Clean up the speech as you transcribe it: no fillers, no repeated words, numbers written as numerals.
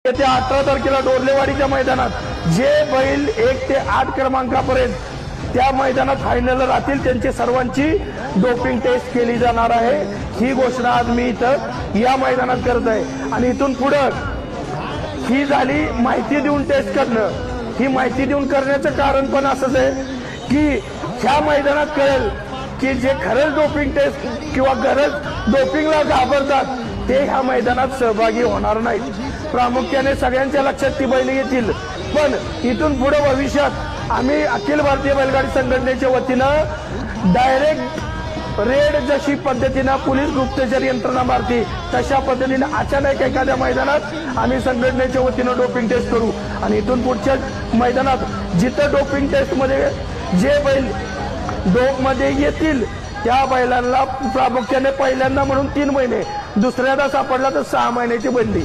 येत्या 18 तारखेला डोरलेवाडीच्या मैदानात जे बैल 1 ते 8 क्रमांकापर्यंत त्या मैदानात फायनल राहतील त्यांची सर्वांची डोपिंग टेस्ट केली जाणार आहे। ही घोषणा आज मी इथं या मैदानात करत आहे। आणि इथून पुढे ही झाली माहिती देऊन टेस्ट करणं। ही माहिती देऊन करण्याचं कारण पण असंच आहे की ह्या मैदानात कळेल की जे खरंच डोपिंग टेस्ट किंवा गरज डोपिंगला घाबरतात ते ह्या मैदानात सहभागी होणार नाहीत। प्रामुख्याने सगळ्यांच्या लक्षात ती बैल येतील, पण इथून पुढे भविष्यात आम्ही अखिल भारतीय बैलगाडी संघटनेच्या वतीनं डायरेक्ट रेड जशी पद्धतीनं पोलीस गुप्तचर यंत्रणा मारती तशा पद्धतीने अचानक एखाद्या मैदानात आम्ही संघटनेच्या वतीनं डोपिंग टेस्ट करू। आणि इथून पुढच्या मैदानात जिथं डोपिंग टेस्ट मध्ये जे बैल डोप मध्ये येतील त्या बैलांना प्रामुख्याने पहिल्यांदा म्हणून 3 महिने, दुसऱ्यांदा सापडला तर 6 महिन्याची बंदी।